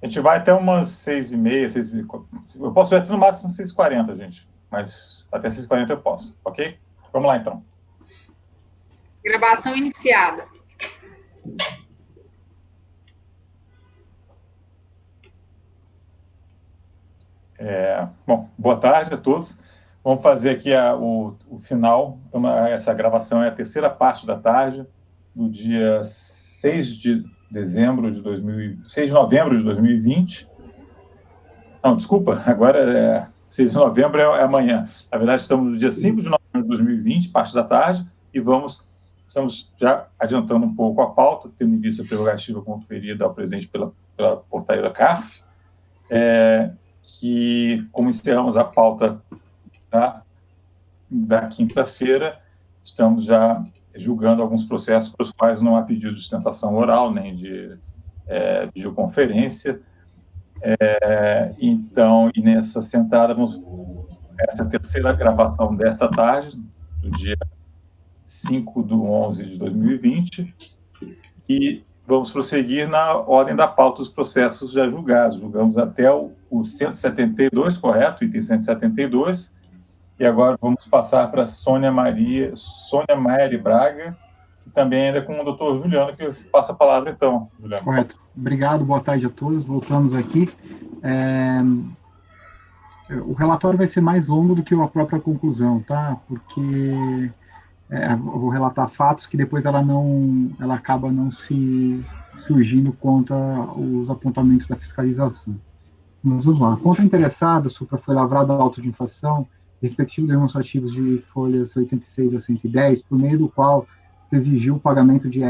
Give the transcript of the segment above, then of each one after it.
A gente vai até umas 6h30, 6h40. Eu posso ir até no máximo 6h40, gente. Mas até 6h40 eu posso, ok? Vamos lá, então. Gravação iniciada. Bom, boa tarde a todos. Vamos fazer aqui o final. Então, essa gravação é a terceira parte da tarde, do dia 6 de novembro de 2020. Não, desculpa, agora 6 de novembro é amanhã. Na verdade, estamos no dia 5 de novembro de 2020, parte da tarde, e estamos já adiantando um pouco a pauta, tendo em vista a prerrogativa conferida ao presidente pela portaria da CARF, que, como encerramos a pauta da quinta-feira, estamos já julgando alguns processos para os quais não há pedido de sustentação oral, nem de videoconferência. Então, e nessa sentada, essa terceira gravação desta tarde, do dia 5/11 de 2020, e vamos prosseguir na ordem da pauta dos processos já julgados. Julgamos até o 172, correto? Item 172. E agora vamos passar para Sônia Maria de Braga, que também ainda com o doutor Juliano, que eu passo a palavra então, Juliano. Correto. Obrigado, boa tarde a todos. Voltamos aqui. O relatório vai ser mais longo do que a própria conclusão, tá? Porque eu vou relatar fatos que depois ela acaba não se surgindo contra os apontamentos da fiscalização. Mas vamos lá. A conta interessada, Supra, foi lavrada auto de infração, respectivos demonstrativos de folhas 86 a 110, por meio do qual se exigiu o pagamento de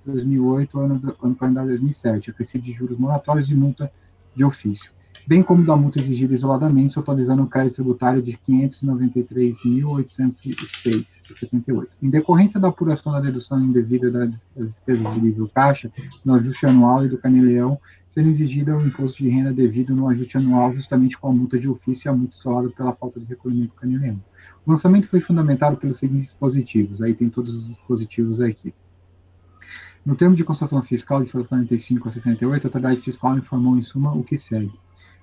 2008, ano calendário 2007, acrescido de juros moratórios e multa de ofício, bem como da multa exigida isoladamente, totalizando um crédito tributário de R$ 593.806,78. Em decorrência da apuração da dedução indevida das despesas de livro caixa, no ajuste anual e do Caneleão, sendo exigida o imposto de renda devido no ajuste anual, justamente com a multa de ofício e a multa isolada pela falta de recolhimento do Caneleão. O lançamento foi fundamentado pelos seguintes dispositivos, aí tem todos os dispositivos aqui. No termo de constatação fiscal de folhas 45 a 68, a autoridade fiscal informou em suma o que segue.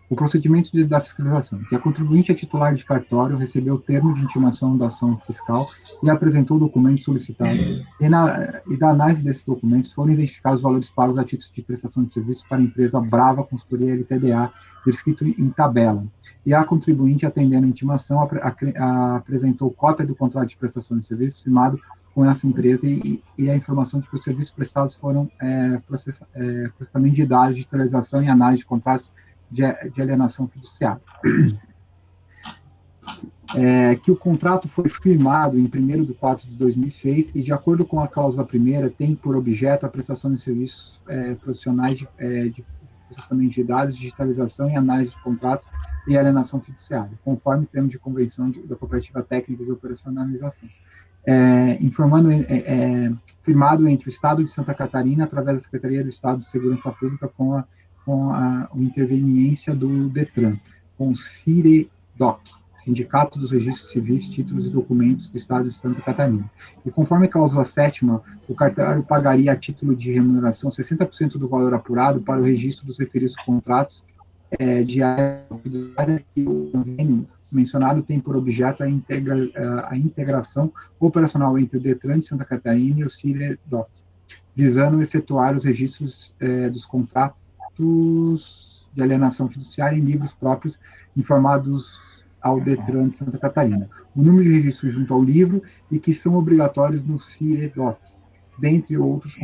O procedimento da fiscalização, que a contribuinte é titular de cartório, recebeu o termo de intimação da ação fiscal e apresentou o documento solicitado, e da análise desses documentos foram identificados os valores pagos a título de prestação de serviços para a empresa Brava Consultoria LTDA, descrito em tabela, e a contribuinte, atendendo a intimação, apresentou cópia do contrato de prestação de serviços firmado com essa empresa e a informação de que os serviços prestados foram processamento de dados, digitalização e análise de contratos de alienação fiduciária. Que o contrato foi firmado em 1º de 4 de 2006 e, de acordo com a cláusula primeira, tem por objeto a prestação de serviços profissionais de processamento de dados, digitalização e análise de contratos e alienação fiduciária, conforme termos de convenção da Cooperativa Técnica de Operacionalização. Firmado entre o Estado de Santa Catarina, através da Secretaria do Estado de Segurança Pública, com a interveniência do DETRAN, com o CIREDOC, Sindicato dos Registros Civis, Títulos e Documentos do Estado de Santa Catarina. E conforme a cláusula 7ª, o cartório pagaria a título de remuneração 60% do valor apurado para o registro dos referidos contratos de área que o convênio mencionado tem por objeto a integração operacional entre o DETRAN de Santa Catarina e o CIREDOC, visando efetuar os registros dos contratos de alienação fiduciária em livros próprios informados ao DETRAN de Santa Catarina, o número de registros junto ao livro e que são obrigatórios no CIREDOC, dentre outros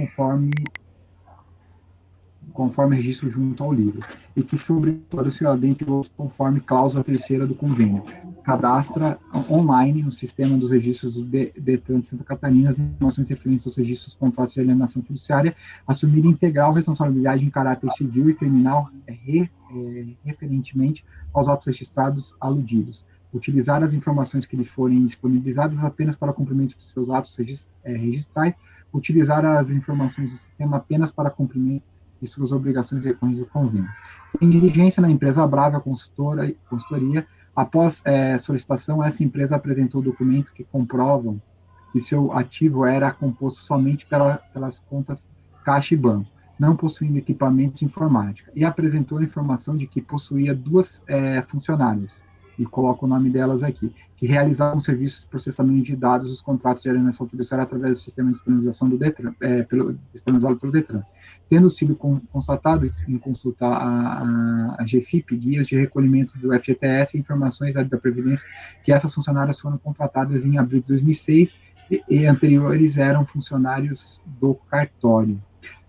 conforme registro junto ao livro, e que são obrigatórios, dentre outros, conforme cláusula 3ª do convênio. Cadastra online no sistema dos registros do DETRAN de Santa Catarina as informações referentes aos registros dos contratos de alienação fiduciária, assumir integral responsabilidade em caráter civil e criminal referentemente aos autos registrados aludidos. Utilizar as informações que lhe forem disponibilizadas apenas para cumprimento dos seus atos registrais, utilizar as informações do sistema apenas para cumprimento de suas obrigações decorrentes do convênio. Em diligência na empresa Brava Consultoria, após solicitação, essa empresa apresentou documentos que comprovam que seu ativo era composto somente pelas contas Caixa e Banco, não possuindo equipamentos de informática, e apresentou a informação de que possuía duas funcionárias, e coloco o nome delas aqui, que realizavam serviços de processamento de dados dos contratos de alienação fiduciária através do sistema de disponibilização do Detran, disponibilizado pelo Detran, tendo sido constatado em consulta a GFIP, guias de recolhimento do FGTS e informações da Previdência, que essas funcionárias foram contratadas em abril de 2006 e anteriores eram funcionários do cartório.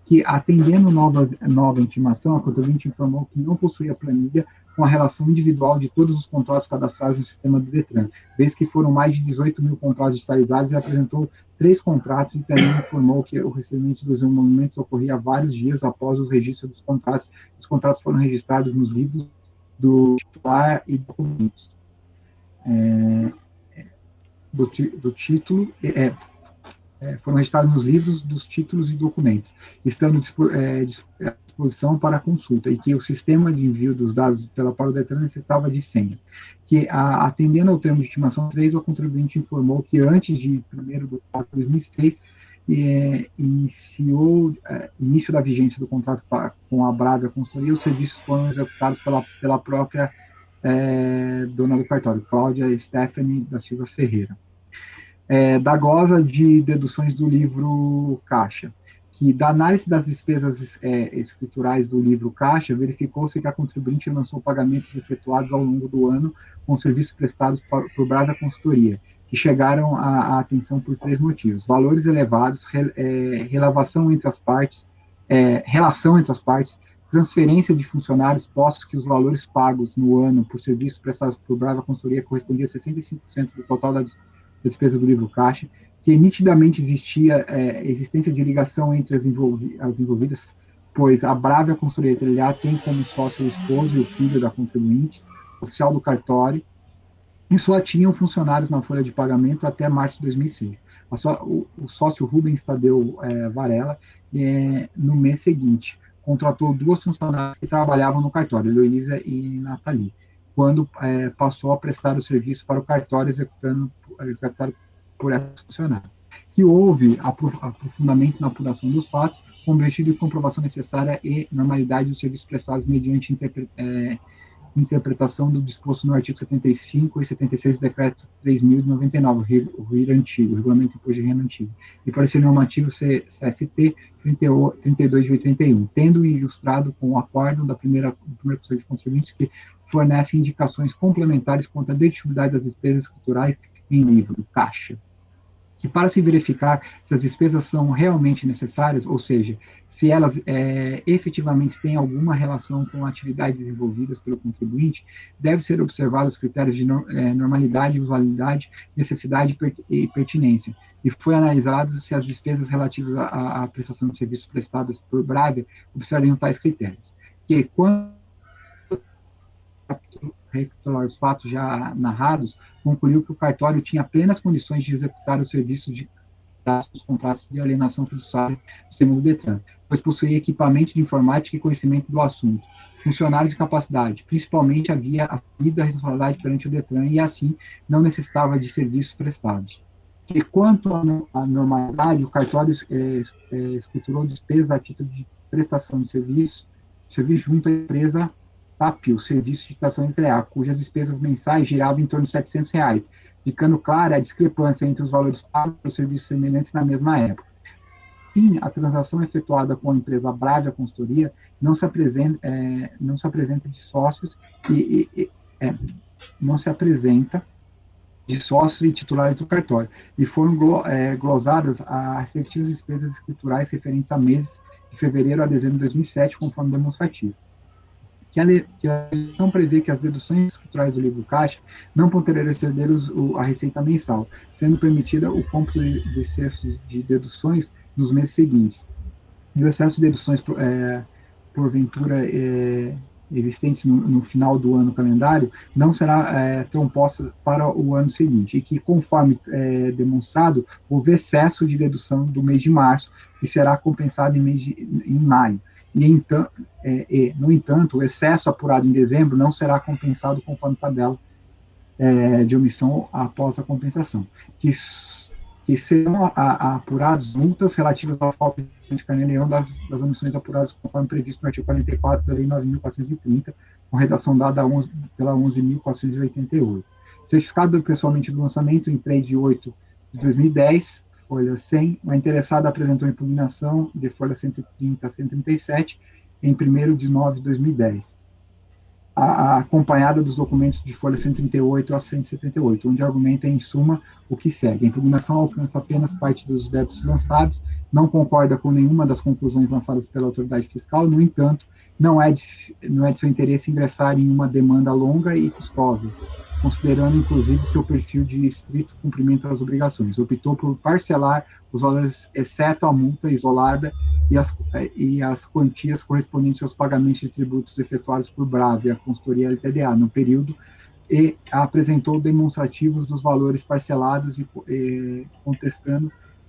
Que, atendendo nova intimação, a contribuinte informou que não possuía planilha com a relação individual de todos os contratos cadastrados no sistema do Detran, vez que foram mais de 18 mil contratos digitalizados e apresentou 3 contratos e também informou que o recebimento dos emolumentos ocorria vários dias após o registro dos contratos. Os contratos foram registrados nos livros do titular e documentos. Do título, foram registrados nos livros dos títulos e documentos, estando à disposição para consulta, e que o sistema de envio dos dados para o Detran necessitava de senha. Que, atendendo ao termo de estimação 3, o contribuinte informou que antes de 1º de 4 de 2006, início da vigência do contrato com a Bravia Consultoria, os serviços foram executados pela própria dona do cartório, Cláudia Stephanie da Silva Ferreira. Da glosa de deduções do livro Caixa, que da análise das despesas escriturais do livro Caixa, verificou-se que a contribuinte lançou pagamentos efetuados ao longo do ano com serviços prestados por Bravia Consultoria, que chegaram à atenção por 3 motivos: valores elevados, relação entre as partes, transferência de funcionários, postos que os valores pagos no ano por serviços prestados por Bravia Consultoria correspondia a 65% do total da despesa do livro Caixa, que nitidamente existia existência de ligação entre as envolvidas, pois a Bravia Consultoria tem como sócio o esposo e o filho da contribuinte, oficial do cartório, e só tinham funcionários na folha de pagamento até março de 2006. O sócio Rubens Tadeu Varela, no mês seguinte, contratou 2 funcionárias que trabalhavam no cartório, Heloísa e Nathalie, quando passou a prestar o serviço para o cartório executado por essas funcionárias. Que houve aprofundamento na apuração dos fatos, com o objetivo de comprovação necessária e normalidade dos serviços prestados mediante interpretação do disposto no artigo 75 e 76 do Decreto 3.099, o RIR antigo, o Regulamento de Imposto de Renda Antigo, e parecer normativo CST 32 de 81, tendo ilustrado com o acordo do primeiro Conselho de Contribuintes que fornece indicações complementares quanto à dedutibilidade das despesas escriturais em livro Caixa. Que, para se verificar se as despesas são realmente necessárias, ou seja, se elas efetivamente têm alguma relação com atividades desenvolvidas pelo contribuinte, deve ser observados os critérios de normalidade, usualidade, necessidade e pertinência. E foi analisado se as despesas relativas à prestação de serviços prestadas por Bravia observariam tais critérios. Que, quando recapitular os fatos já narrados, concluiu que o cartório tinha plenas condições de executar o serviço de dos contratos de alienação fiduciária do sistema do Detran, pois possuía equipamento de informática e conhecimento do assunto, funcionários e capacidade, principalmente havia assumido a responsabilidade perante o Detran e, assim, não necessitava de serviços prestados. Que, quanto à normalidade, o cartório escriturou despesas a título de prestação de serviço junto à empresa TAPIO, Serviço de Tração Nuclear, cujas despesas mensais giravam em torno de R$700, ficando clara a discrepância entre os valores pagos por serviços semelhantes na mesma época. Sim, a transação efetuada com a empresa Bravia Consultoria não se apresenta de sócios não se apresenta de sócios e titulares do cartório, e foram glosadas as respectivas despesas escriturais referentes a meses de fevereiro a dezembro de 2007, conforme demonstrativo. Que a legislação prevê que as deduções escriturais do livro Caixa não poderão exceder a receita mensal, sendo permitida o cômputo de excesso de deduções nos meses seguintes. E o excesso de deduções, porventura, existentes no final do ano calendário, não será transposta para o ano seguinte, e que, conforme demonstrado, houve excesso de dedução do mês de março, que será compensado em maio. No entanto, o excesso apurado em dezembro não será compensado conforme tabela de omissão após a compensação. Que que serão apurados multas relativas à falta de carnê-leão das omissões apuradas conforme previsto no artigo 44 da Lei 9.430, com redação dada pela 11.488. Certificado pessoalmente do lançamento em 3 de 8 de 2010, folha 100, a interessada apresentou impugnação de folha 130 a 137 em 1º de 9 de 2010. Acompanhada dos documentos de folha 138 a 178, onde argumenta, em suma, o que segue. A impugnação alcança apenas parte dos débitos lançados, não concorda com nenhuma das conclusões lançadas pela autoridade fiscal, no entanto, não é de seu interesse ingressar em uma demanda longa e custosa, considerando, inclusive, seu perfil de estrito cumprimento das obrigações. Optou por parcelar os valores, exceto a multa isolada e as quantias correspondentes aos pagamentos de tributos efetuados por Brava e a consultoria LTDA no período, e apresentou demonstrativos dos valores parcelados e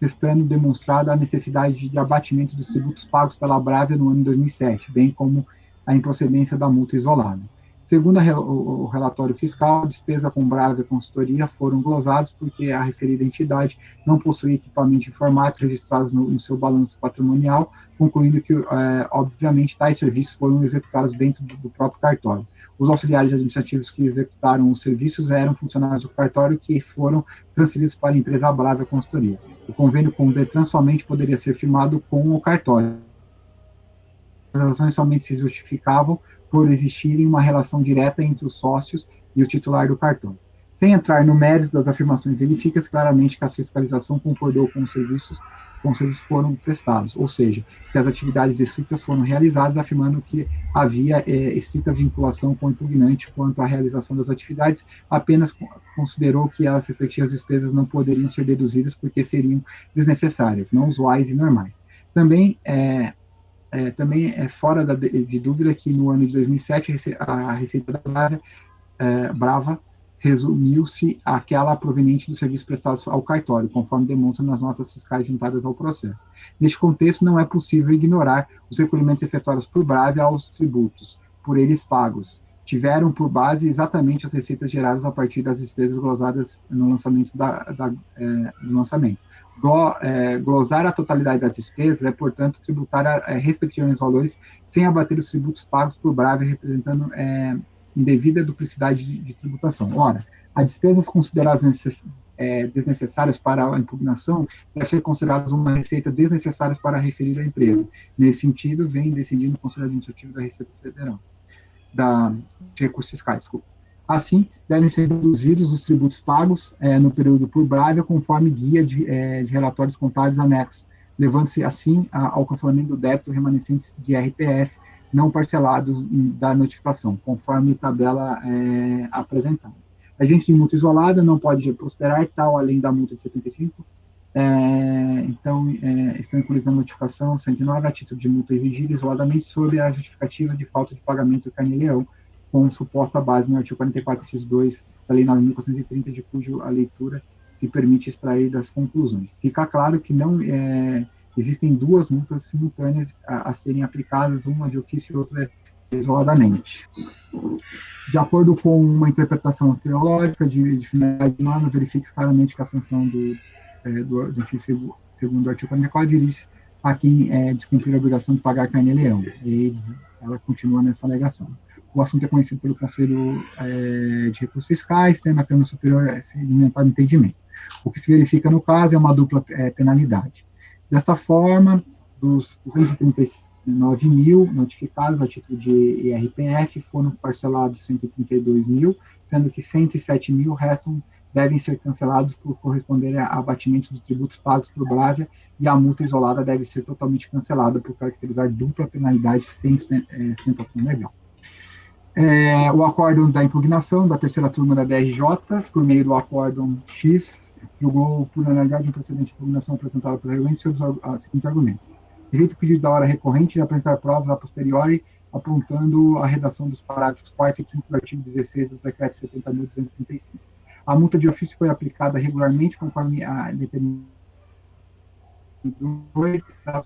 testando demonstrada a necessidade de abatimento dos tributos pagos pela Brava no ano de 2007, bem como a improcedência da multa isolada. Segundo o relatório fiscal, a despesa com Brava e consultoria foram glosados porque a referida entidade não possui equipamento informático registrados no seu balanço patrimonial, concluindo que, obviamente, tais serviços foram executados dentro do próprio cartório. Os auxiliares administrativos que executaram os serviços eram funcionários do cartório que foram transferidos para a empresa Brava e Consultoria. O convênio com o Detran somente poderia ser firmado com o cartório. As transações somente se justificavam por existirem uma relação direta entre os sócios e o titular do cartão. Sem entrar no mérito das afirmações, verifica-se claramente que a fiscalização concordou com os serviços foram prestados, ou seja, que as atividades descritas foram realizadas, afirmando que havia estrita vinculação com o impugnante quanto à realização das atividades, apenas considerou que as respectivas despesas não poderiam ser deduzidas porque seriam desnecessárias, não usuais e normais. Também é fora de dúvida que no ano de 2007 a receita da Brava resumiu-se àquela proveniente dos serviços prestados ao cartório, conforme demonstra nas notas fiscais juntadas ao processo. Neste contexto, não é possível ignorar os recolhimentos efetuados por Brava aos tributos, por eles pagos. Tiveram por base exatamente as receitas geradas a partir das despesas glosadas no lançamento do lançamento. Glosar a totalidade das despesas é, portanto, tributar respectivamente os valores sem abater os tributos pagos por Brava, representando indevida duplicidade de tributação. Ora, as despesas consideradas desnecessárias para a impugnação devem ser consideradas uma receita desnecessária para a referida empresa. Nesse sentido, vem decidindo o Conselho Administrativo da Receita Federal, de recursos fiscais, desculpa. Assim, devem ser reduzidos os tributos pagos no período por Brava, conforme guia de relatórios contábeis anexos, levando-se, assim, ao cancelamento do débito remanescente de RPF não parcelados da notificação, conforme tabela apresentada. A agência de multa isolada não pode prosperar, tal além da multa de 75, então, estão incluídas na notificação 109 a título de multa exigida isoladamente sob a justificativa de falta de pagamento do carnê-leão, com suposta base no artigo 44, inciso 2 da Lei 9.430, de cuja a leitura se permite extrair das conclusões. Fica claro que não existem duas multas simultâneas a serem aplicadas, uma de ofício e outra isoladamente. De acordo com uma interpretação teológica de finalidade de norma, verifica-se claramente que a sanção do segundo artigo 44 dirige a quem descumprir a obrigação de pagar carnê-leão. E ela continua nessa alegação. O assunto é conhecido pelo Conselho de Recursos Fiscais, tendo a Câmara Superior sedimentado entendimento. O que se verifica no caso é uma dupla penalidade. Desta forma, dos 239 mil notificados a título de IRPF, foram parcelados 132 mil, sendo que 107 mil devem ser cancelados por corresponderem a abatimentos dos tributos pagos por Brava, e a multa isolada deve ser totalmente cancelada por caracterizar dupla penalidade sem sustentação legal. O acórdão da impugnação da terceira turma da DRJ, por meio do acórdão X, julgou por unanimidade um procedimento de impugnação apresentado pelo requerente sobre os seguintes argumentos. Direito pedido da hora recorrente de apresentar provas a posteriori, apontando a redação dos parágrafos 4º e 5º do artigo 16 do decreto 70.235. A multa de ofício foi aplicada regularmente conforme a determinação 2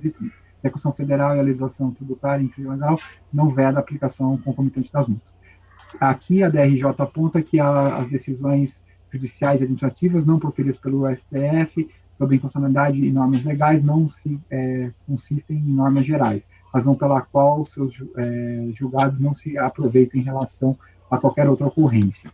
e 30. A Constituição Federal e a legislação tributária e legal não veda a aplicação concomitante das multas. Aqui a DRJ aponta que as decisões judiciais e administrativas não proferidas pelo STF sobre inconstitucionalidade e normas legais não consistem em normas gerais, razão pela qual seus julgados não se aproveitam em relação a qualquer outra ocorrência.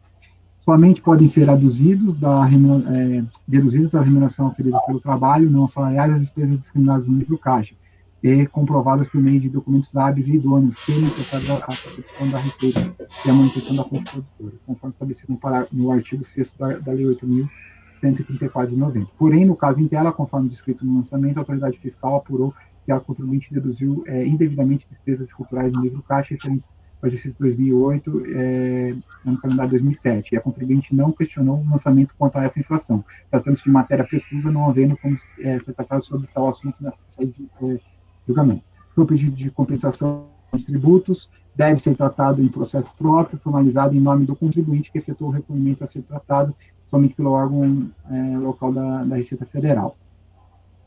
Somente podem ser deduzidos da remuneração oferecida pelo trabalho não salariais as despesas discriminadas no livro caixa e comprovadas por meio de documentos hábeis e idôneos, sem importar a percepção da receita e a manutenção da fonte produtora, conforme estabelecido no artigo 6º da Lei 8.134 de 90. Porém, no caso em tela, conforme descrito no lançamento, a autoridade fiscal apurou que a contribuinte deduziu indevidamente despesas culturais no livro caixa referentes ao exercício 2008, no calendário 2007, e a contribuinte não questionou o lançamento quanto a essa inflação, tratando-se de matéria preclusa, não havendo como ser tratado sobre tal assunto nessa saída de julgamento. O pedido de compensação de tributos deve ser tratado em processo próprio, formalizado em nome do contribuinte que efetuou o recolhimento a ser tratado somente pelo órgão local da Receita Federal.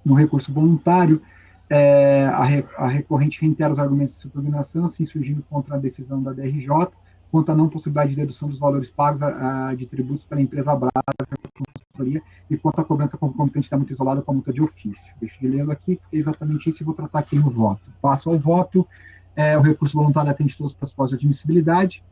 No recurso voluntário, a recorrente reitera os argumentos de subordinação, assim surgindo contra a decisão da DRJ, quanto à não possibilidade de dedução dos valores pagos de tributos pela empresa Brava e quanto à cobrança concomitante da multa isolada com a multa de ofício. Deixa eu ler aqui, porque é exatamente isso e vou tratar aqui no voto. Passo ao voto. O recurso voluntário atende todos os pressupostos de admissibilidade.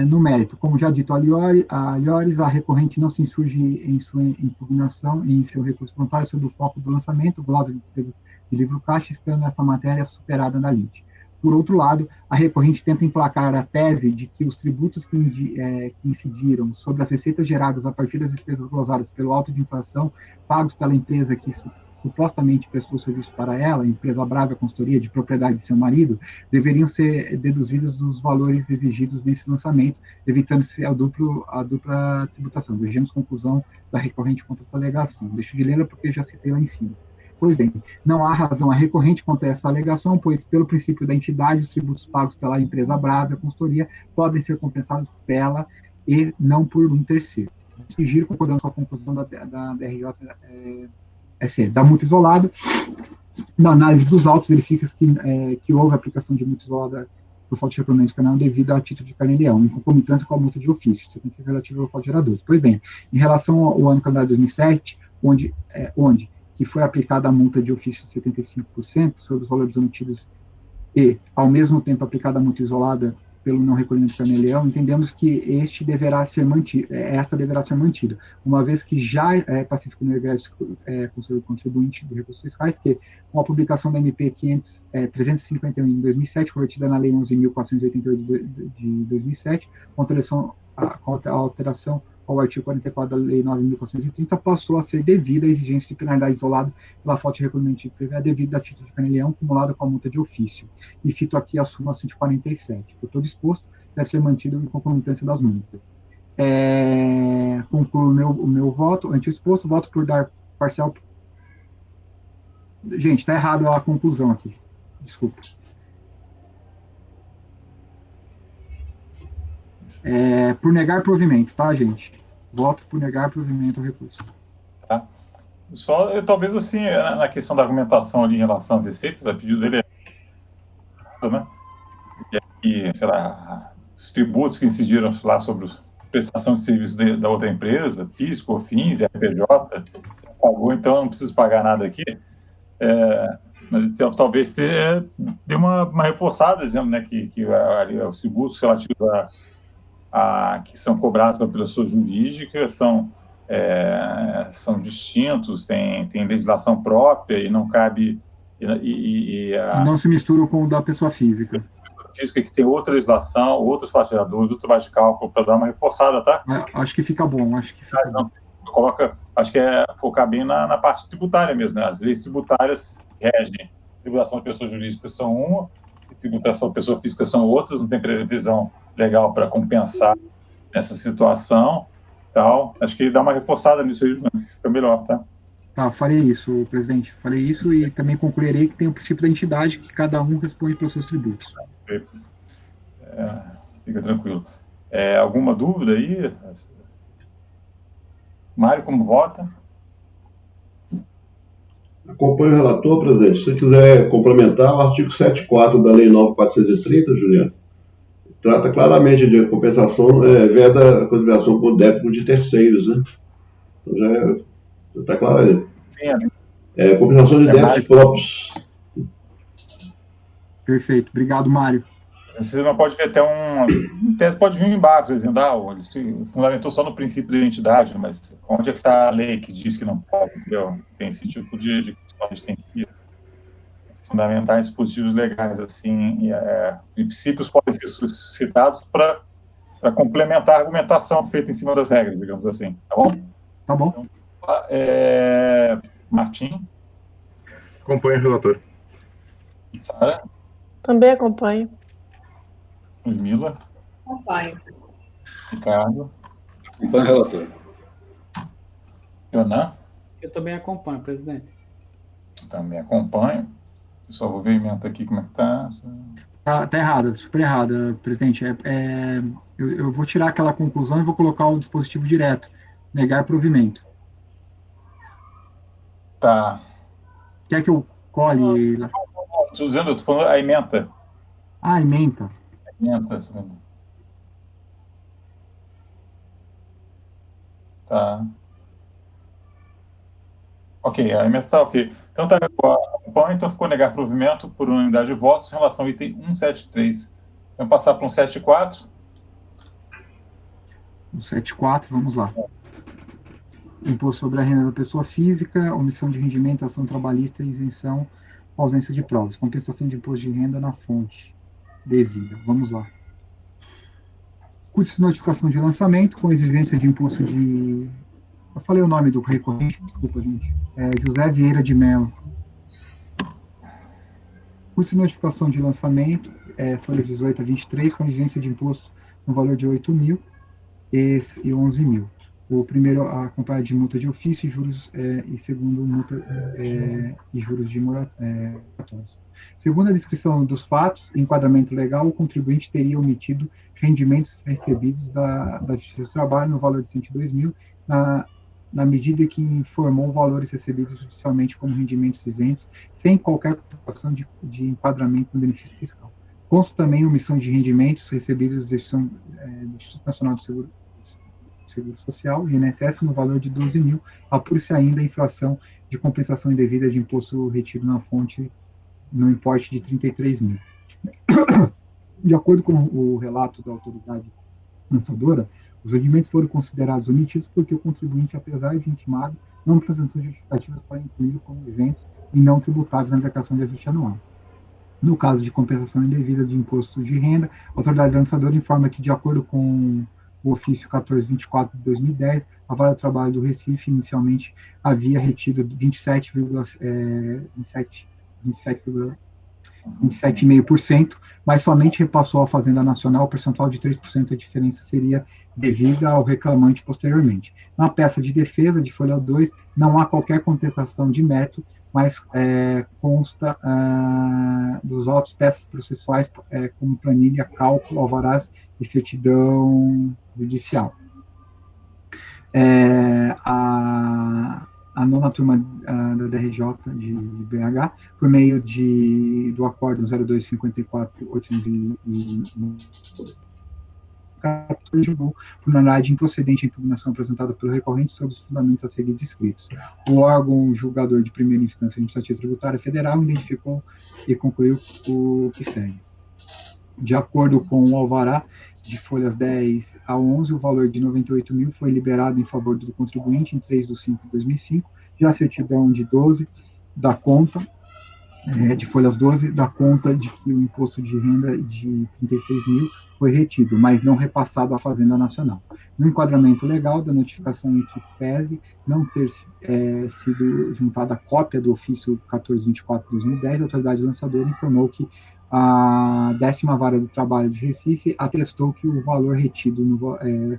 No mérito, como já dito a Liores, a recorrente não se insurge em sua impugnação em seu recurso voluntário sobre o foco do lançamento, glosa de despesas de livro caixa, estando essa matéria superada na lide. Por outro lado, a recorrente tenta emplacar a tese de que os tributos que incidiram sobre as receitas geradas a partir das despesas glosadas pelo auto de inflação pagos pela empresa que supostamente prestou serviço para ela, a empresa Brava Consultoria, de propriedade de seu marido, deveriam ser deduzidos dos valores exigidos nesse lançamento, evitando-se a dupla tributação. Vejamos conclusão da recorrente contra essa alegação. Deixo de lê-la porque já citei lá em cima. Pois bem, não há razão a recorrente contra essa alegação, pois, pelo princípio da entidade, os tributos pagos pela empresa Brava Consultoria podem ser compensados pela e não por um terceiro. Sugiro, concordando com a conclusão da DRJ, da multa isolada. Na análise dos autos, verifica-se que houve aplicação de multa isolada por falta de recolhimento de canal devido a título de carnê-leão, em concomitância com a multa de ofício, que tem que ser relativa ao fato geradores. Pois bem, em relação ao ano calendário 2007, onde que foi aplicada a multa de ofício de 75% sobre os valores omitidos e, ao mesmo tempo, aplicada a multa isolada pelo não recolhimento de carnê-leão, entendemos que essa deverá ser mantida, uma vez que já é pacífico no egresso contribuinte do recursos fiscais, que, com a publicação da MP 351 em 2007, convertida na Lei 11.488 de 2007, com a alteração ao artigo 44 da Lei 9.430, passou a ser devida a exigência de penalidade isolada pela falta de recolhimento de PVA devido a título de carnê-leão acumulada com a multa de ofício. E cito aqui a súmula 147. Por todo exposto, deve ser mantido em concomitância das multas. Concluo o meu voto. Ante o exposto, voto por dar parcial... Gente, está errado a conclusão aqui. Desculpa. Por negar provimento, tá, gente? Voto por negar provimento ao recurso. Tá. Talvez assim, na questão da argumentação ali em relação às receitas, a pedido dele né? E, sei lá, os tributos que incidiram lá sobre a prestação de serviços da outra empresa, PIS, COFINS, RPJ, pagou, então eu não preciso pagar nada aqui. Mas então, talvez dê uma reforçada, dizendo, né, que os tributos relativos que são cobrados pela pessoa jurídica são distintos, tem legislação própria e não cabe... não se misturam com o da pessoa física. Física que tem outra legislação, outros faturadores, outro base de cálculo, para dar uma reforçada, tá? Acho que fica bom, bom. Acho que focar bem na parte tributária mesmo, né? As leis tributárias regem. Tributação de pessoa jurídica são uma, e tributação de pessoa física são outras, não tem previsão legal para compensar essa situação, tal. Acho que dá uma reforçada nisso aí, fica melhor, tá? Tá, farei isso, presidente. Farei isso e também concluirei que tem o princípio da entidade, que cada um responde pelos seus tributos. Fica tranquilo. Alguma dúvida aí? Mário, como vota? Acompanho o relator, presidente. Se você quiser complementar, o artigo 7.4 da Lei 9.430, Juliano, trata claramente de compensação, veda a consideração por débito de terceiros, né? Então já Está claro aí? Sim, Compensação de débitos mais... próprios. Perfeito. Obrigado, Mário. Você não pode ver até em tese pode vir embaixo, dizendo, ele se fundamentou só no princípio da identidade, mas onde é que está a lei que diz que não pode, entendeu? Tem esse tipo de questão, a gente tem que fundamentar dispositivos legais, assim, princípios podem ser suscitados para complementar a argumentação feita em cima das regras, digamos assim, tá bom? Tá bom. Então, Martim? Acompanho o relator. Sara? Também acompanho. Ludmila? Acompanho. Ricardo? Acompanho o relator. Yonan? Eu também acompanho, presidente. Também acompanho. Só vou ver emenda aqui como é que está. Tá errada, super errada, presidente. Eu vou tirar aquela conclusão e vou colocar o dispositivo direto. Negar provimento. Tá. Quer que eu colhe lá? Estou dizendo, eu estou falando a emenda. Ementa. Emenda. Tá. Ok, a emenda está ok. Então tá, então ficou negar provimento por unanimidade de votos em relação ao item 173. Vamos passar para 174. 174, vamos lá. Imposto sobre a renda da pessoa física, omissão de rendimento, ação trabalhista, isenção, ausência de provas, compensação de imposto de renda na fonte devida. Vamos lá. Custos de notificação de lançamento, com exigência de imposto de... Eu falei o nome do recorrente, desculpa, gente. José Vieira de Mello. Custo de notificação de lançamento, folhas 18 a 23, com exigência de imposto no valor de 8 mil e 11 mil. O primeiro acompanhado de multa de ofício, juros e segundo multa e juros de moratórios. Segundo a descrição dos fatos, enquadramento legal, o contribuinte teria omitido rendimentos recebidos da Justiça do Trabalho no valor de 102 mil, na medida que informou valores recebidos judicialmente como rendimentos isentos, sem qualquer preocupação de enquadramento no benefício fiscal. Consta também omissão de rendimentos recebidos do Instituto Nacional de Seguro Social, INSS, no valor de 12 mil, apure-se ainda a infração de compensação indevida de imposto retido na fonte no importe de 33 mil. De acordo com o relato da autoridade lançadora, os rendimentos foram considerados omitidos porque o contribuinte, apesar de intimado, não apresentou justificativas para incluí-lo como isentos e não tributáveis na declaração de ajuste anual. No caso de compensação indevida de imposto de renda, a autoridade lançadora informa que, de acordo com o ofício 1424 de 2010, a Vara do Trabalho do Recife inicialmente havia retido 27,5%, mas somente repassou à Fazenda Nacional o percentual de 3%. A diferença seria devida ao reclamante posteriormente. Na peça de defesa de folha 2, não há qualquer contestação de mérito, mas consta dos autos peças processuais como planilha, cálculo, alvarás e certidão judicial. A nona turma da DRJ de BH, por meio do acordo 0254-814, julgou por unanimidade improcedente a impugnação apresentada pelo recorrente sobre os fundamentos a seguir descritos. O órgão julgador de primeira instância administrativa tributária federal identificou e concluiu o que segue. De acordo com o alvará de folhas 10 a 11, o valor de 98 mil foi liberado em favor do contribuinte em 3 de 5 de 2005, já a certidão de 12 da conta, de folhas 12, da conta de que o imposto de renda de 36 mil foi retido, mas não repassado à Fazenda Nacional. No enquadramento legal da notificação em que pese não ter sido juntada a cópia do ofício 1424 de 2010, a autoridade lançadora informou que a 10ª Vara do Trabalho de Recife atestou que o valor retido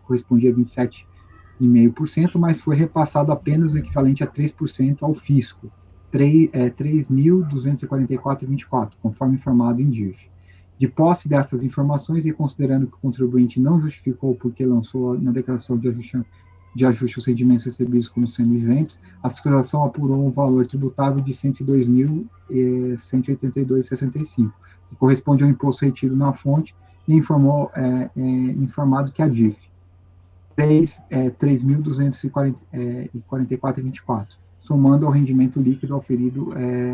correspondia a 27,5%, mas foi repassado apenas o equivalente a 3% ao fisco, 3.244,24, conforme informado em DIRF. De posse dessas informações e considerando que o contribuinte não justificou porque lançou na declaração de ajuste os rendimentos recebidos como sendo isentos, a fiscalização apurou um valor tributável de R$ 102.182,65, que corresponde ao imposto retido na fonte, e informado que a DIF 3.244,24, somando ao rendimento líquido auferido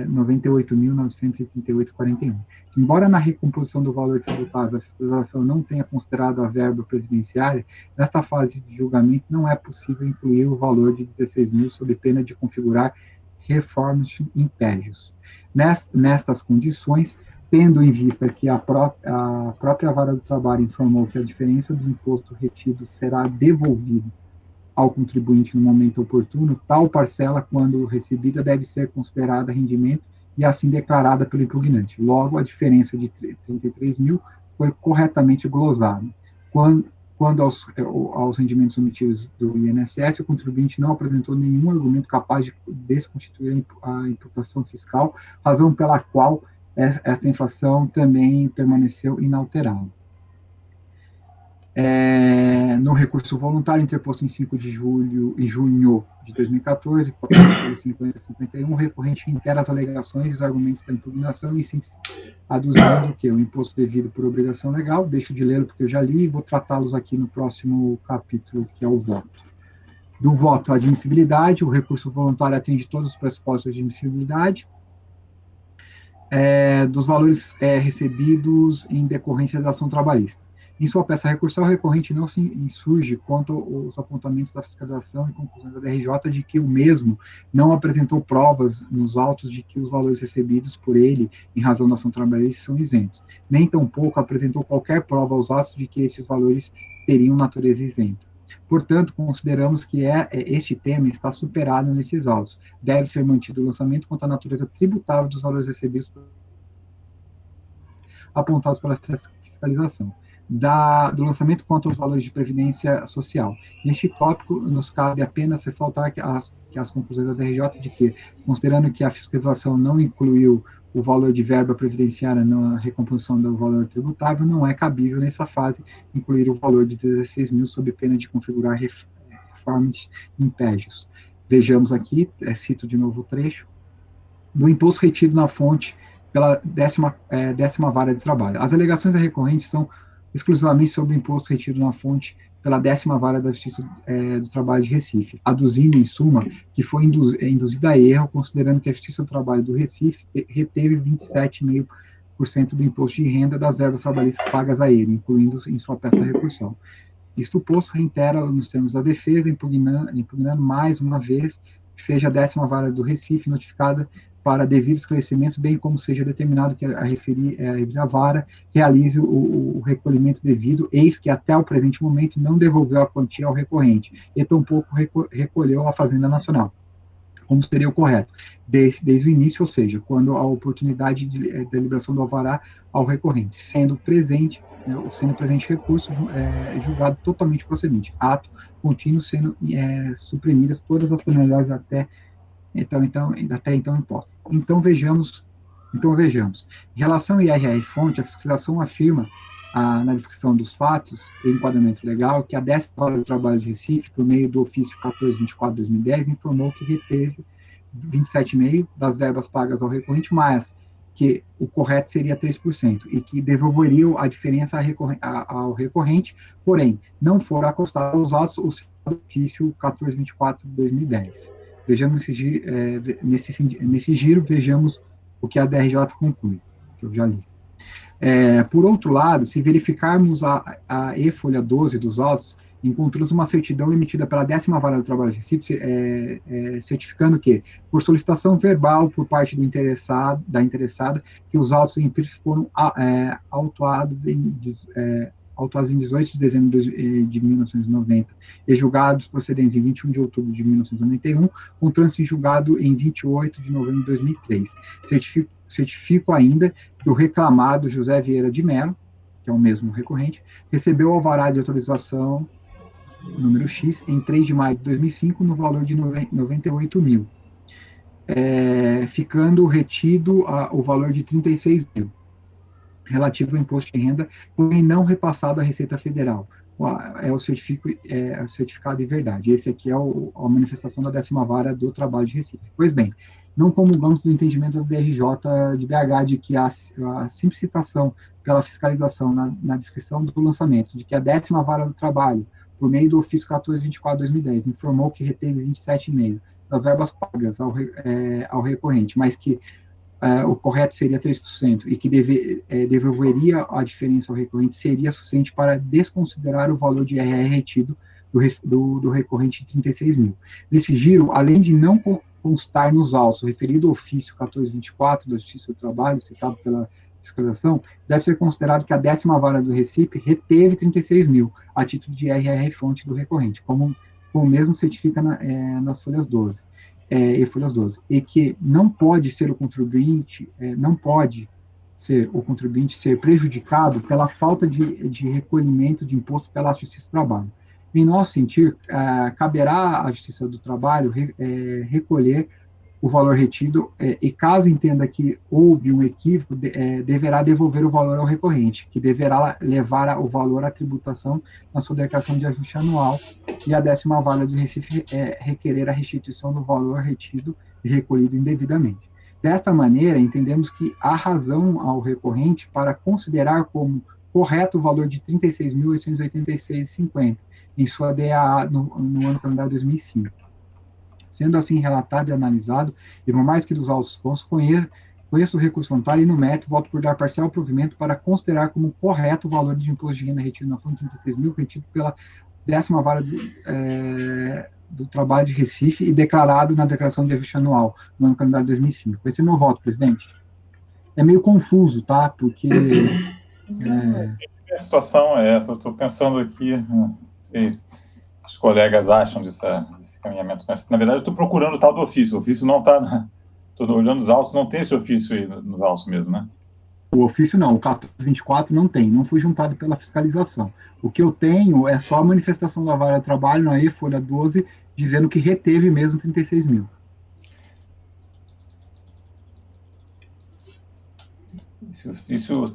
98.938,41. Embora na recomposição do valor tributável a fiscalização não tenha considerado a verba previdenciária, nesta fase de julgamento não é possível incluir o valor de 16 mil sob pena de configurar reformas impégios. Nestas condições, tendo em vista que a própria Vara do Trabalho informou que a diferença do imposto retido será devolvida ao contribuinte no momento oportuno, tal parcela, quando recebida, deve ser considerada rendimento e assim declarada pelo impugnante. Logo, a diferença de 33 mil foi corretamente glosada. Quando aos rendimentos omitidos do INSS, o contribuinte não apresentou nenhum argumento capaz de desconstituir a imputação fiscal, razão pela qual esta inflação também permaneceu inalterada. No recurso voluntário interposto em 5 de junho de 2014, 5051, o recorrente reitera as alegações e os argumentos da impugnação e sim aduzindo que o imposto devido por obrigação legal, deixo de lê-lo porque eu já li e vou tratá-los aqui no próximo capítulo, que é o voto. Do voto à admissibilidade, o recurso voluntário atende todos os pressupostos de admissibilidade, dos valores recebidos em decorrência da ação trabalhista. Em sua peça recursal, o recorrente não se insurge quanto aos apontamentos da fiscalização e conclusões da DRJ de que o mesmo não apresentou provas nos autos de que os valores recebidos por ele em razão da ação trabalhista são isentos. Nem tampouco apresentou qualquer prova aos autos de que esses valores teriam natureza isenta. Portanto, consideramos que este tema está superado nesses autos. Deve ser mantido o lançamento quanto à natureza tributável dos valores recebidos apontados pela fiscalização. Do lançamento quanto aos valores de previdência social. Neste tópico, nos cabe apenas ressaltar que as conclusões da DRJ de que, considerando que a fiscalização não incluiu o valor de verba previdenciária na recomposição do valor tributável, não é cabível nessa fase incluir o valor de 16 mil sob pena de configurar reformas impégios. Vejamos aqui, cito de novo o trecho, do imposto retido na fonte pela 10ª Vara de Trabalho. As alegações da recorrente são exclusivamente sobre o imposto retido na fonte pela 10ª Vara da Justiça do Trabalho de Recife, aduzindo, em suma, que foi induzida a erro, considerando que a Justiça do Trabalho do Recife reteve 27,5% do imposto de renda das verbas trabalhistas pagas a ele, incluindo em sua peça recursal. Isto posto, reitera nos termos da defesa, impugnando mais uma vez que seja a 10ª Vara do Recife notificada para devidos esclarecimentos, bem como seja determinado que a vara realize o recolhimento devido, eis que até o presente momento não devolveu a quantia ao recorrente, e tampouco recolheu à Fazenda Nacional, como seria o correto, desde o início, ou seja, quando a oportunidade de deliberação do alvará ao recorrente, sendo presente recurso julgado totalmente procedente, ato contínuo sendo suprimidas todas as penalidades até então impostas. Então vejamos, em relação ao IRR-fonte, a fiscalização afirma, na descrição dos fatos e enquadramento legal, que a 10ª Vara do Trabalho de Recife, por meio do ofício 1424/2010, informou que reteve 27,5% das verbas pagas ao recorrente, mas que o correto seria 3%, e que devolveria a diferença ao recorrente, porém, não foram acostados aos autos o ofício 1424/2010. Vejamos nesse giro, vejamos o que a DRJ conclui, que eu já li. Por outro lado, se verificarmos a E-folha 12 dos autos, encontramos uma certidão emitida pela 10ª Vara do Trabalho de Recife, certificando que, por solicitação verbal por parte da interessada, que os autos empíricos foram autuados em 18 de dezembro de 1990 e julgados procedentes em 21 de outubro de 1991, com trânsito em julgado em 28 de novembro de 2003. Certifico ainda que o reclamado José Vieira de Mello, que é o mesmo recorrente, recebeu o alvará de autorização número X em 3 de maio de 2005 no valor de 98 mil, ficando retido o valor de 36 mil. Relativo ao imposto de renda, porém não repassado à Receita Federal. É o certificado de verdade. Esse aqui é a manifestação da 10ª Vara do Trabalho de Recife. Pois bem, não comungamos do entendimento da DRJ de BH de que a simples citação pela fiscalização na descrição do lançamento de que a 10ª Vara do Trabalho por meio do ofício 1424/2010, informou que reteve 27,5% das verbas pagas ao recorrente, mas que o correto seria 3%, e que devolveria a diferença ao recorrente seria suficiente para desconsiderar o valor de IRR retido do recorrente de 36 mil. Nesse giro, além de não constar nos autos o referido ofício 1424 da Justiça do Trabalho, citado pela fiscalização, deve ser considerado que a 10ª vara do Recife reteve 36 mil, a título de IRR fonte do recorrente, como o mesmo certifica nas folhas 12. E folhas 12, e que não pode ser o contribuinte ser prejudicado pela falta de recolhimento de imposto pela Justiça do Trabalho. Em nosso sentir, caberá à Justiça do Trabalho recolher o valor retido e, caso entenda que houve um equívoco, deverá devolver o valor ao recorrente, que deverá levar o valor à tributação na sua declaração de ajuste anual, e a 10ª vara do Recife requerer a restituição do valor retido e recolhido indevidamente. Desta maneira, entendemos que há razão ao recorrente para considerar como correto o valor de R$ 36.886,50 em sua DAA no ano calendário 2005. Sendo assim relatado e analisado, e por mais que dos autos constos, conheço o recurso voluntário e no mérito voto por dar parcial provimento para considerar como correto o valor de imposto de renda retido na fonte de 36 mil, retido pela 10ª vara do Trabalho de Recife e declarado na declaração de ajuste anual no ano calendário 2005. Esse é meu voto, presidente. É meio confuso, tá? Porque... A situação é essa, eu estou pensando aqui, não sei, os colegas acham desse caminhamento. Na verdade, eu estou procurando o tal do ofício. O ofício não está... Estou olhando os autos, não tem esse ofício aí nos autos mesmo, né? O ofício não, o 1424 não tem, não foi juntado pela fiscalização. O que eu tenho é só a manifestação da vara de trabalho na folha 12, dizendo que reteve mesmo 36 mil. Esse ofício,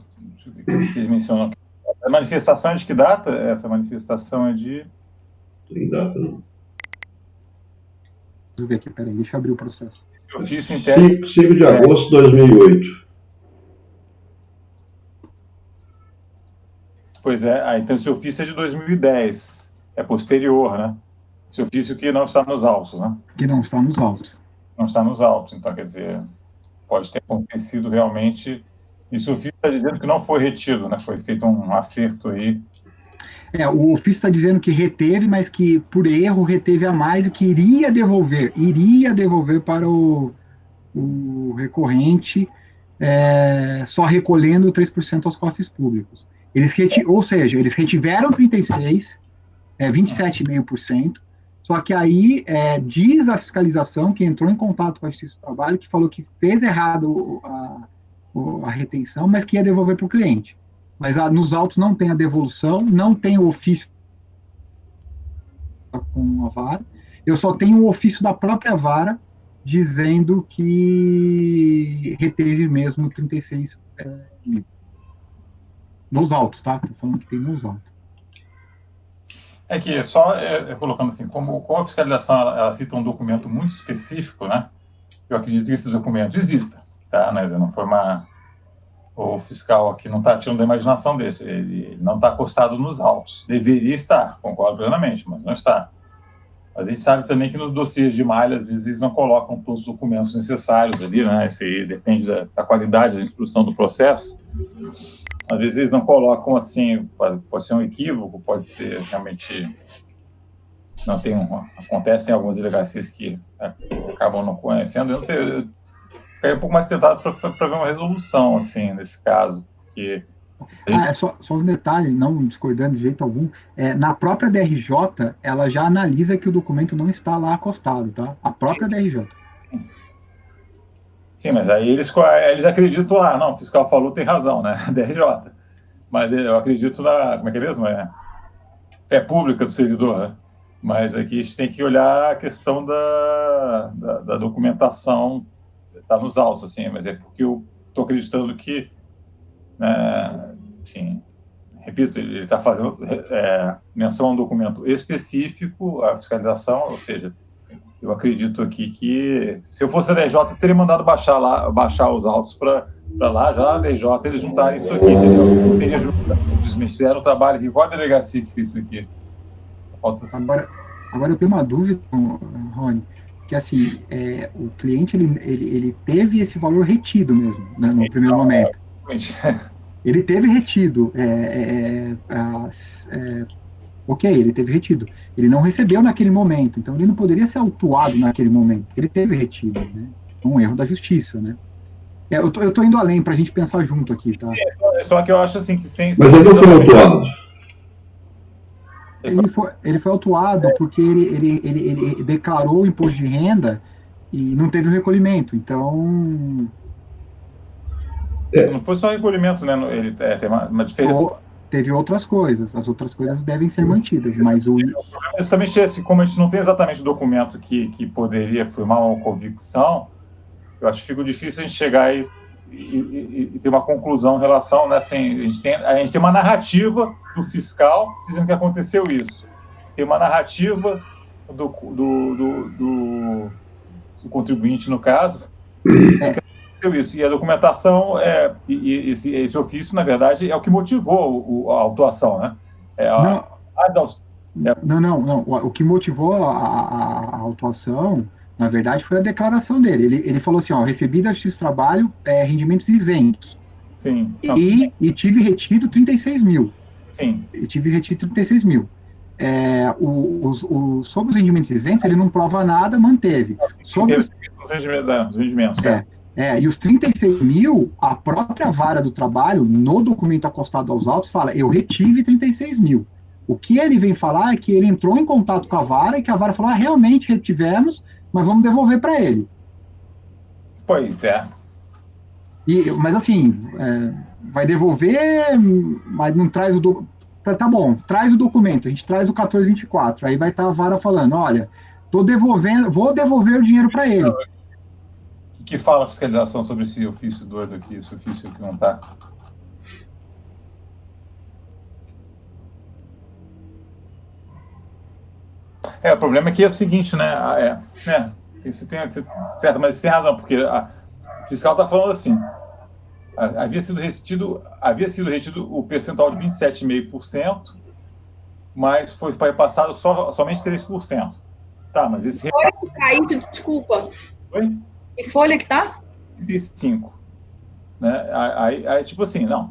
vocês mencionam, a manifestação é de que data? Essa manifestação é de... Tem data, não. Deixa eu ver aqui, peraí, deixa eu abrir o processo. Ofício interno... 5 de agosto de 2008. Pois é, então esse ofício é de 2010, é posterior, né? Esse ofício que não está nos autos, né? Que não está nos autos. Não está nos autos, então quer dizer, pode ter acontecido realmente... Esse ofício está dizendo que não foi retido, né? Foi feito um acerto aí. O ofício está dizendo que reteve, mas que por erro reteve a mais e que iria devolver para o recorrente, só recolhendo 3% aos cofres públicos. Ou seja, eles retiveram 36, 27,5%, só que aí diz a fiscalização que entrou em contato com a Justiça do Trabalho, que falou que fez errado a retenção, mas que ia devolver para o cliente. Mas nos autos não tem a devolução, não tem o ofício com a vara, eu só tenho o ofício da própria vara dizendo que reteve mesmo 36 mil. Nos autos, tá? Estou falando que tem nos autos. É que só colocando assim, como a fiscalização ela cita um documento muito específico, né? Eu acredito que esse documento exista, tá? Mas não foi o fiscal aqui não está tirando da imaginação desse, ele não está acostado nos autos. Deveria estar, concordo plenamente, mas não está. A gente sabe também que nos dossiês de malha, às vezes, eles não colocam todos os documentos necessários ali, né? Isso aí depende da qualidade da instrução do processo. Às vezes eles não colocam assim, pode ser um equívoco, pode ser realmente... Não tem acontecem algumas delegacias que acabam não conhecendo. Eu não sei, eu ficaria um pouco mais tentado para ver uma resolução, assim, nesse caso, porque... Só um detalhe, não discordando de jeito algum, na própria DRJ, ela já analisa que o documento não está lá acostado, tá? A própria DRJ. Sim, mas aí eles acreditam lá, não, o fiscal falou, tem razão, né? DRJ. Mas eu acredito na, como é que é mesmo? Fé pública do servidor, né? Mas aqui a gente tem que olhar a questão da documentação, está nos autos, assim, mas é porque eu estou acreditando que, assim, repito, ele está fazendo menção a um documento específico, a fiscalização, ou seja, eu acredito aqui que, se eu fosse a DJ, eu teria mandado baixar os autos para lá, já na DJ, eles juntarem isso aqui, entendeu? Não teria simplesmente fizeram o trabalho aqui, qual a delegacia que fez isso aqui? Agora eu tenho uma dúvida, Rony, que assim, o cliente ele teve esse valor retido mesmo, né, no primeiro momento. Ele teve retido. Ok, ele teve retido. Ele não recebeu naquele momento, então ele não poderia ser autuado naquele momento. Ele teve retido, né? Um erro da justiça, né? Eu tô indo além para a gente pensar junto aqui, tá? Só que eu acho assim que sem... Mas ele não foi autuado. Ele foi autuado porque ele declarou o imposto de renda e não teve o recolhimento, então... Não foi só recolhimento, né? Ele tem uma diferença... Teve outras coisas, as outras coisas devem ser mantidas, mas o problema é justamente esse, como a gente não tem exatamente o documento que poderia firmar uma convicção, eu acho que fica difícil a gente chegar e ter uma conclusão em relação, né? Assim, a gente tem uma narrativa do fiscal dizendo que aconteceu isso. Tem uma narrativa do contribuinte, no caso, que aconteceu isso. E a documentação, esse ofício, na verdade, é o que motivou a autuação, né? Não. O que motivou a autuação, na verdade, foi a declaração dele. Ele falou assim, recebi da Justiça do Trabalho rendimentos isentos. Sim. E tive retido 36 mil. Sim. E tive retido 36 mil. Sobre os rendimentos isentos, ele não prova nada, manteve. Sobre os rendimentos, e os 36 mil, a própria vara do trabalho, no documento acostado aos autos, fala, eu retive 36 mil. O que ele vem falar é que ele entrou em contato com a vara e que a vara falou, realmente retivemos, mas vamos devolver para ele. Pois é. Mas assim, vai devolver, mas não traz o documento. Tá bom, traz o documento, a gente traz o 1424, aí vai estar a vara falando, olha, vou devolver o dinheiro para ele. O que fala a fiscalização sobre esse ofício doido aqui, esse ofício que não está? O problema é que é o seguinte, né? Certo, mas você tem razão, porque o fiscal está falando assim, havia sido retido o percentual de 27,5%, mas foi passado somente 3%. Tá, mas esse... Folha que tá isso, desculpa. Oi? Que folha que tá? 35. Né? Aí, tipo assim, não.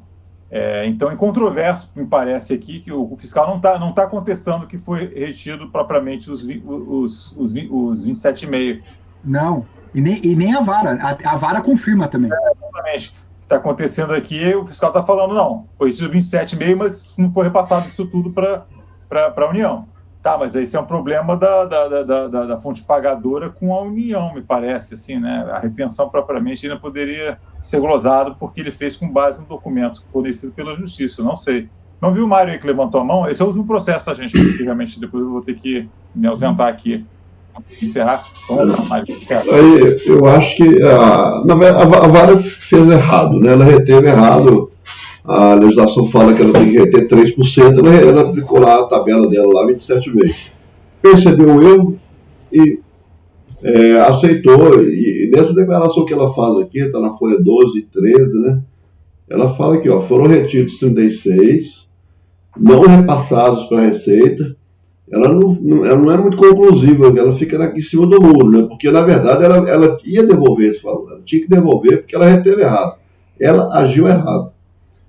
Então, em controverso, me parece aqui que o fiscal não tá contestando que foi retido propriamente os 27,5%. Não, e nem a vara. A vara confirma também. Exatamente. O que está acontecendo aqui, o fiscal está falando, não, foi retido 27,5%, mas não foi repassado isso tudo para a União. Tá, mas esse é um problema da fonte pagadora com a União, me parece, assim, né? A retenção propriamente ainda poderia ser glosado porque ele fez com base no documento fornecido pela Justiça, não sei. Não viu o Mário aí que levantou a mão? Esse é o último processo, tá, gente? Porque realmente depois eu vou ter que me ausentar aqui. Encerrar. Vamos lá, Mário. Aí, eu acho que na verdade, a vara fez errado, né? Ela reteve errado. A legislação fala que ela tem que reter 3%, ela aplicou lá a tabela dela, lá 27,5%. Percebeu o erro e aceitou. E nessa declaração que ela faz aqui, está na folha 12 e 13, né? Ela fala que foram retidos 36, não repassados para a Receita. Ela não é muito conclusiva, ela fica aqui em cima do muro, né? Porque na verdade ela ia devolver esse valor, ela tinha que devolver porque ela reteve errado. Ela agiu errado.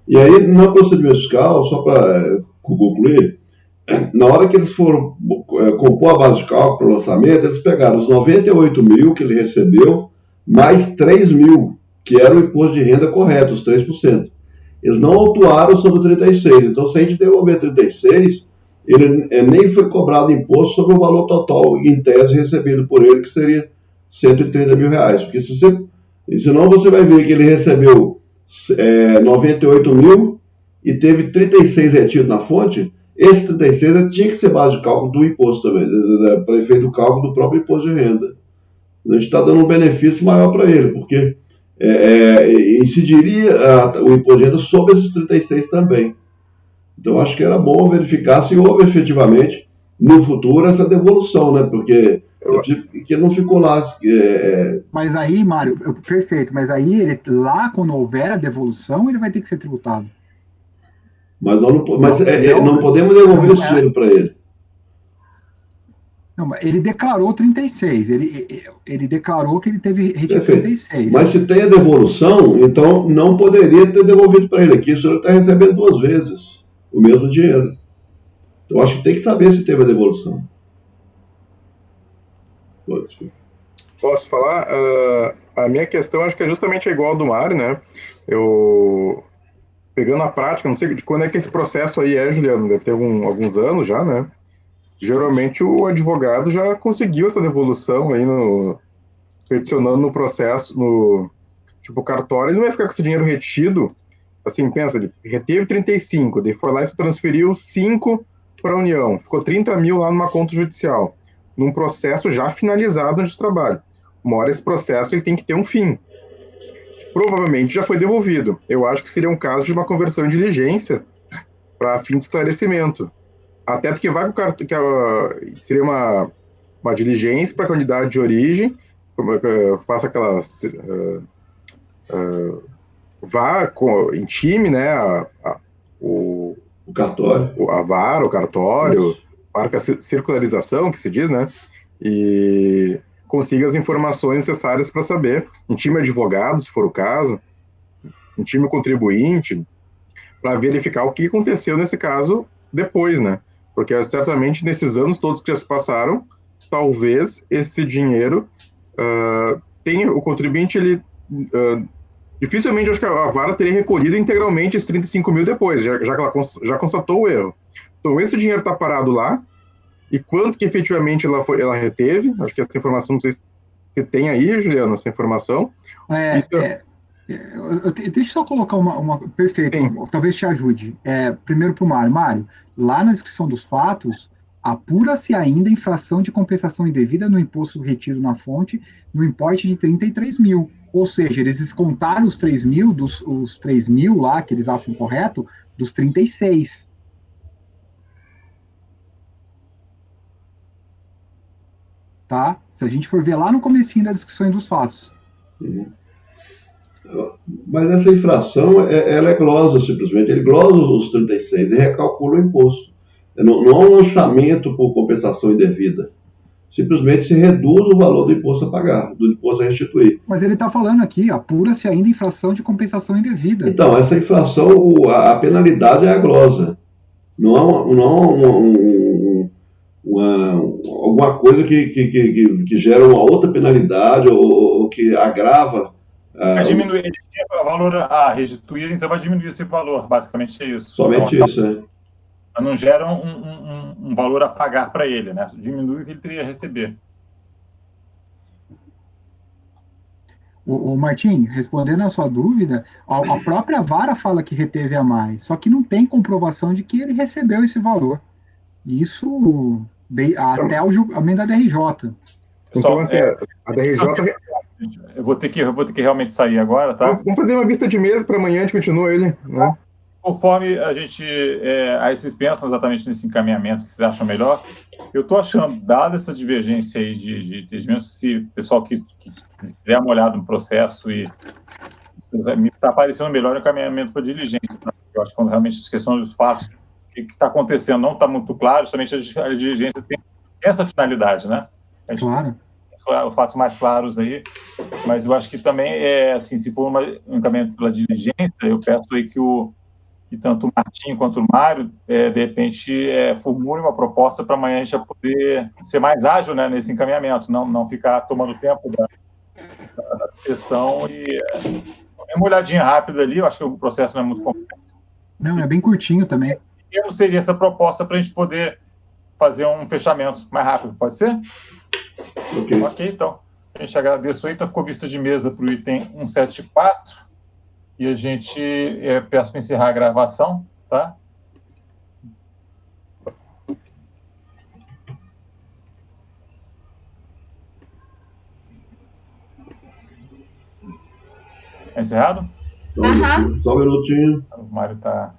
E aí, no procedimento fiscal, só para concluir, na hora que eles foram compor a base de cálculo para o lançamento, eles pegaram os 98 mil que ele recebeu, mais 3 mil, que era o imposto de renda correto, os 3%. Eles não autuaram sobre o 36. Então, se a gente devolver 36, ele nem foi cobrado imposto sobre o valor total, em tese, recebido por ele, que seria 130 mil reais. Porque senão você vai ver que ele recebeu 98 mil e teve 36 retidos na fonte. Esse 36 tinha que ser base de cálculo do imposto também, para efeito do cálculo do próprio imposto de renda. A gente está dando um benefício maior para ele, porque incidiria o imposto de renda sobre esses 36 também. Então acho que era bom verificar se houve efetivamente no futuro essa devolução, né? Porque não ficou lá. Mas aí, Mário, perfeito, mas aí lá quando houver a devolução, ele vai ter que ser tributado. Mas não podemos devolver esse dinheiro para ele. Não, mas ele declarou 36. Ele declarou que ele teve retido Perfeito. 36. Mas se tem a devolução, então não poderia ter devolvido para ele aqui. O senhor está recebendo 2 vezes o mesmo dinheiro. Então acho que tem que saber se teve a devolução. Posso falar? A minha questão acho que é justamente igual ao do Mário, né? Eu, pegando a prática, não sei de quando é que esse processo aí é, Juliano, deve ter alguns anos já, né? Geralmente o advogado já conseguiu essa devolução aí peticionando no processo, no tipo cartório, ele não vai ficar com esse dinheiro retido. Assim, pensa, ele reteve 35, daí foi lá e transferiu 5 para a União, ficou 30 mil lá numa conta judicial, num processo já finalizado no trabalho. Uma hora esse processo ele tem que ter um fim. Provavelmente já foi devolvido. Eu acho que seria um caso de uma conversão em diligência para fim de esclarecimento. Até porque vai que seria uma diligência para a candidato de origem, faça aquelas. Vá em time, né? O cartório. A vara, o cartório, marca circularização, que se diz, né? E consiga as informações necessárias para saber, em time advogado, se for o caso, em time contribuinte, para verificar o que aconteceu nesse caso depois, né? Porque certamente nesses anos todos que já se passaram, talvez esse dinheiro tenha, o contribuinte, ele dificilmente acho que a vara teria recolhido integralmente esses 35 mil depois, já que ela já constatou o erro. Então esse dinheiro está parado lá, e quanto que efetivamente ela reteve, acho que essa informação, não sei se tem aí, Juliano, essa informação. Deixa eu só colocar uma perfeito, Sim. Talvez te ajude. Primeiro para o Mário. Mário, lá na descrição dos fatos, apura-se ainda infração de compensação indevida no imposto retido na fonte no importe de 33 mil. Ou seja, eles descontaram os 3 mil, os 3 mil lá, que eles acham correto, dos 36. Tá? Se a gente for ver lá no comecinho da descrição dos fatos. Mas essa infração, ela é glosa simplesmente. Ele glosa os 36 e recalcula o imposto. Não há um lançamento por compensação indevida. Simplesmente se reduz o valor do imposto a pagar, do imposto a restituir. Mas ele está falando aqui, apura-se ainda infração de compensação indevida. Então, essa infração, a penalidade é a glosa. Não há alguma coisa que gera uma outra penalidade ou que agrava. Vai diminuir o valor a restituir, então vai diminuir esse valor, basicamente é isso. Somente então, isso, né? Não gera um valor a pagar para ele, né? Diminui o que ele teria a receber. O Martim, respondendo a sua dúvida, a própria vara fala que reteve a mais, só que não tem comprovação de que ele recebeu esse valor. Isso até o julgamento da DRJ. Então, assim, a DRJ... Eu vou ter que realmente sair agora, tá? Vamos fazer uma vista de mesa para amanhã, a gente continua ele, né? Conforme aí vocês pensam exatamente nesse encaminhamento que vocês acham melhor, eu estou achando, dada essa divergência aí de entendimentos, se o pessoal que der uma olhada no processo e me está parecendo melhor o encaminhamento para diligência, tá? Eu acho que realmente as questões dos fatos, o que está acontecendo não está muito claro, justamente a diligência tem essa finalidade, né? Claro. Os fatos mais claros aí, mas eu acho que também, assim, se for um encaminhamento pela diligência, eu peço aí que tanto o Martim quanto o Mário, de repente, formulem uma proposta para amanhã a gente já poder ser mais ágil, né, nesse encaminhamento, não ficar tomando tempo da sessão e uma olhadinha rápida ali, eu acho que o processo não é muito complexo. Não, é bem curtinho também. E seria essa proposta para a gente poder fazer um fechamento mais rápido, pode ser? Ok, então. A gente agradece aí, então ficou vista de mesa para o item 174 e a gente peço para encerrar a gravação, tá? É encerrado? Só um minutinho. O Mário está...